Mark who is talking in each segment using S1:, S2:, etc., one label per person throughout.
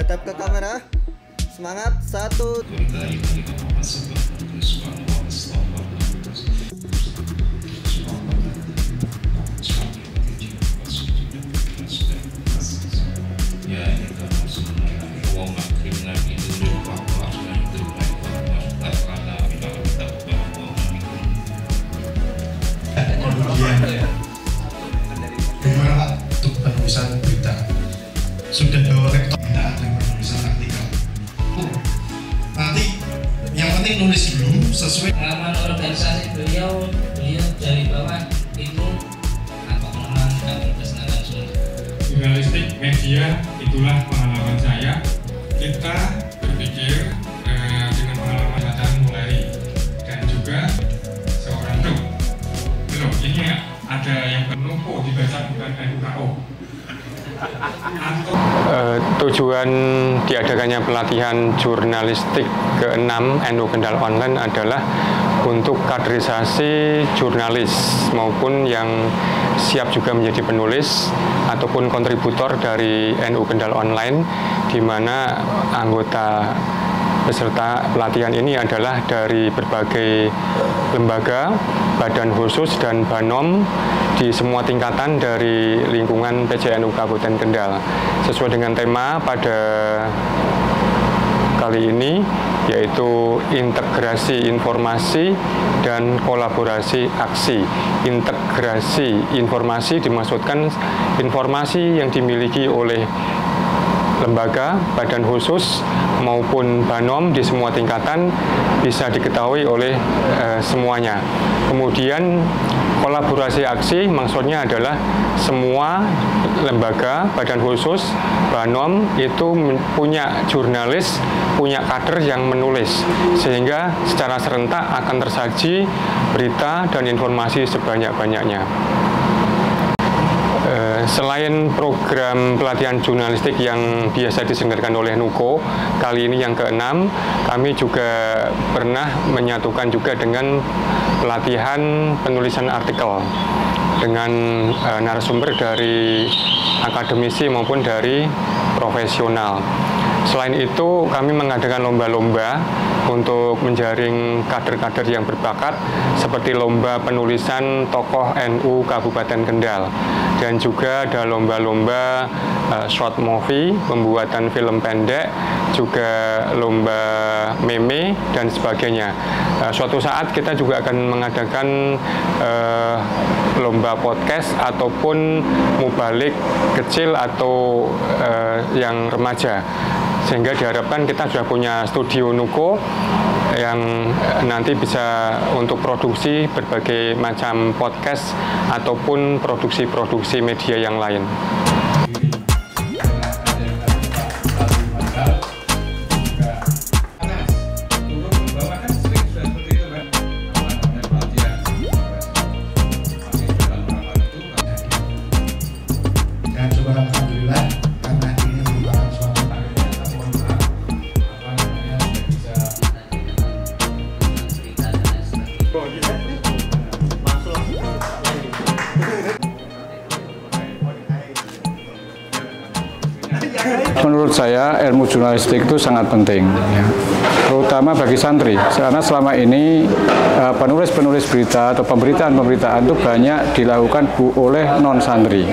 S1: Hadap ke kamera. Semangat. 1.
S2: Bagaimana Pak untuk penulisan berita? Sudah bawa lektor dan penulisan artikel. Nanti yang penting nulis dulu sesuai
S3: pengalaman organisasi beliau dari bawah itu apa pengalaman langsung.
S4: Jurnalistik media itulah pengalaman saya. Kita berpikir dengan pengalaman datang mulai dan juga seorang belum ini ada yang menumpuk dibaca bukan NUKO.
S5: Tujuan diadakannya pelatihan jurnalistik ke-6 NU Kendal Online adalah untuk kaderisasi jurnalis maupun yang siap juga menjadi penulis ataupun kontributor dari NU Kendal Online, di mana anggota peserta pelatihan ini adalah dari berbagai lembaga, badan khusus dan banom di semua tingkatan dari lingkungan PJNU Kabupaten Kendal. Sesuai dengan tema pada kali ini, yaitu integrasi informasi dan kolaborasi aksi. Integrasi informasi dimaksudkan informasi yang dimiliki oleh lembaga, badan khusus maupun banom di semua tingkatan bisa diketahui oleh semuanya. Kemudian kolaborasi aksi maksudnya adalah semua lembaga, badan khusus, banom itu punya jurnalis, punya kader yang menulis, sehingga secara serentak akan tersaji berita dan informasi sebanyak-banyaknya. Selain program pelatihan jurnalistik yang biasa diselenggarakan oleh NUKO, kali ini yang ke-6, kami juga pernah menyatukan juga dengan pelatihan penulisan artikel dengan narasumber dari akademisi maupun dari profesional. Selain itu, kami mengadakan lomba-lomba untuk menjaring kader-kader yang berbakat, seperti lomba penulisan tokoh NU Kabupaten Kendal, dan juga ada lomba-lomba short movie, pembuatan film pendek, juga lomba meme dan sebagainya. Suatu saat kita juga akan mengadakan lomba podcast ataupun mubalik kecil atau yang remaja, sehingga diharapkan kita sudah punya studio NUKO yang nanti bisa untuk produksi berbagai macam podcast ataupun produksi-produksi media yang lain.
S6: Menurut saya ilmu jurnalistik itu sangat penting, ya, terutama bagi santri, karena selama ini penulis-penulis berita atau pemberitaan-pemberitaan itu banyak dilakukan oleh non-santri.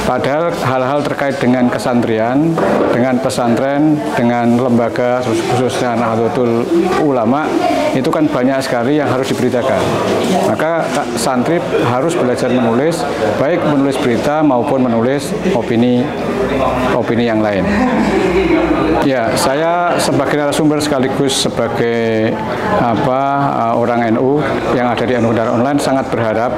S6: Padahal hal-hal terkait dengan kesantrian, dengan pesantren, dengan lembaga khususnya Nahdlatul Ulama itu kan banyak sekali yang harus diberitakan. Maka santri harus belajar menulis, baik menulis berita maupun menulis opini yang lain. Ya, saya sebagai narasumber sekaligus sebagai orang NU yang ada di NU Kendal Online sangat berharap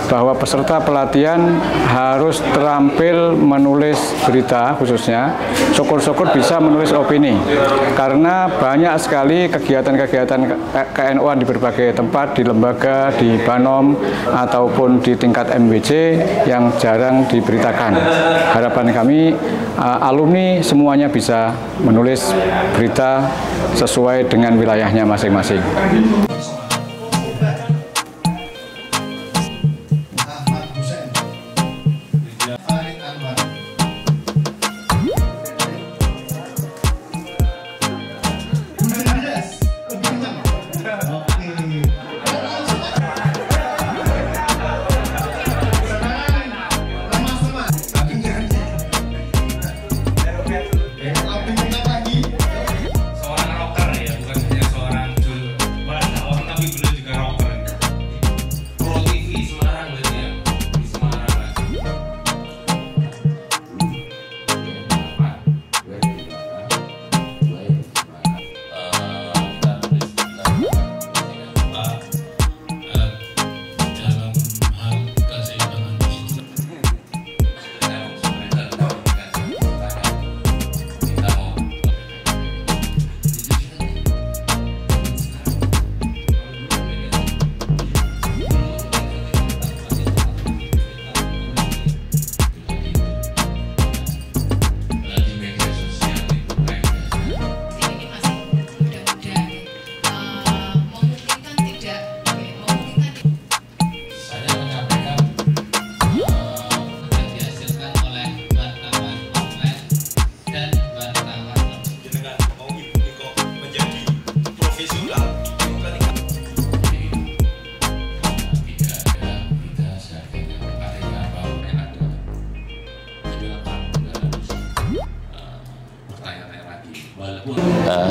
S6: bahwa peserta pelatihan harus terampil menulis berita, khususnya syukur-syukur bisa menulis opini, karena banyak sekali kegiatan-kegiatan ke-NU-an di berbagai tempat, di lembaga, di banom ataupun di tingkat MWC yang jarang diberitakan. Harapan kami alumni semuanya bisa menulis berita sesuai dengan wilayahnya masing-masing.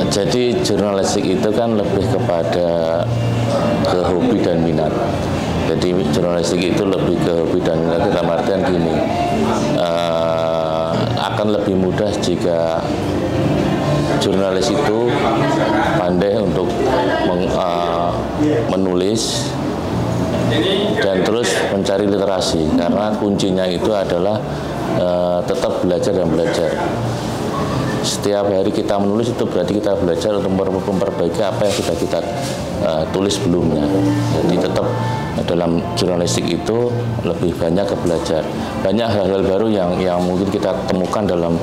S7: Jadi jurnalistik itu kan lebih kepada ke hobi dan minat. Jadi jurnalistik itu lebih ke hobi dan minat dalam artian gini, akan lebih mudah jika jurnalis itu pandai untuk menulis dan terus mencari literasi, karena kuncinya itu adalah tetap belajar dan belajar. Setiap hari kita menulis itu berarti kita belajar untuk memperbaiki apa yang sudah kita tulis sebelumnya. Jadi tetap dalam jurnalistik itu lebih banyak ke belajar. Banyak hal-hal baru yang mungkin kita temukan dalam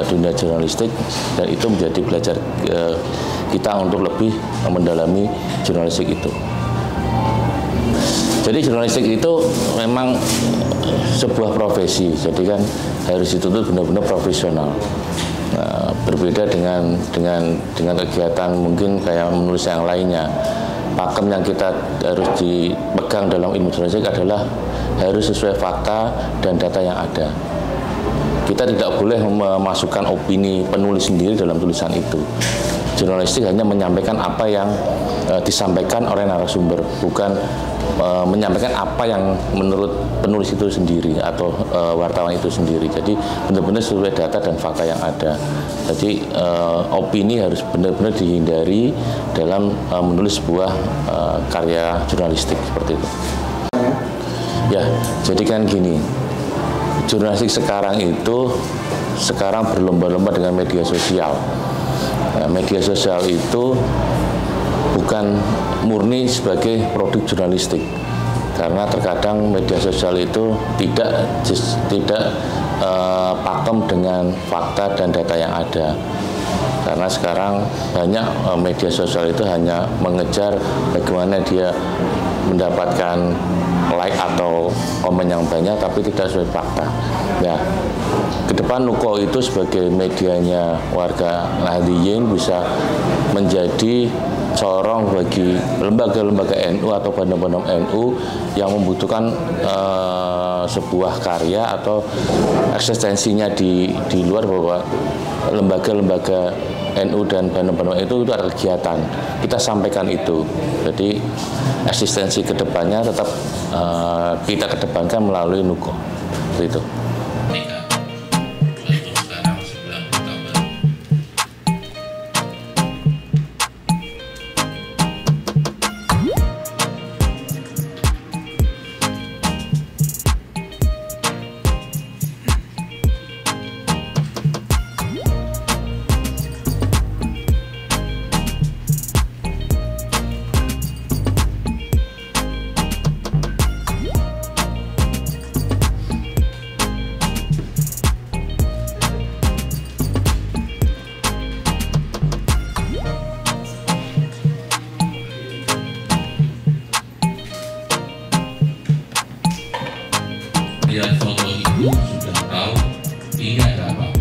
S7: dunia jurnalistik, dan itu menjadi belajar kita untuk lebih mendalami jurnalistik itu. Jadi jurnalistik itu memang sebuah profesi, jadi kan harus dituntut benar-benar profesional. Nah, berbeda dengan kegiatan mungkin kayak menulis yang lainnya. Pakem yang kita harus dipegang dalam ilmu jurnalistik adalah harus sesuai fakta dan data yang ada. Kita tidak boleh memasukkan opini penulis sendiri dalam tulisan itu. Jurnalistik hanya menyampaikan apa yang disampaikan oleh narasumber, bukan menyampaikan apa yang menurut penulis itu sendiri atau wartawan itu sendiri. Jadi benar-benar sesuai data dan fakta yang ada. Jadi opini harus benar-benar dihindari dalam menulis sebuah karya jurnalistik seperti itu. Ya, jadi kan gini, jurnalistik sekarang berlomba-lomba dengan media sosial. Nah, media sosial itu bukan murni sebagai produk jurnalistik, karena terkadang media sosial itu tidak pakem dengan fakta dan data yang ada. Karena sekarang banyak media sosial itu hanya mengejar bagaimana dia mendapatkan like atau komen yang banyak, tapi tidak sesuai fakta. Ya, ke depan Nuko itu sebagai medianya warga Nahdliyin bisa menjadi corong bagi lembaga-lembaga NU atau bandang-bandang NU yang membutuhkan sebuah karya atau eksistensinya di luar, bahwa lembaga-lembaga NU dan bandang-bandang itu ada kegiatan. Kita sampaikan itu. Jadi eksistensi kedepannya tetap kita kedepankan melalui Nuko. Itu.
S8: Lihat foto itu sudah tahu ini ada apa.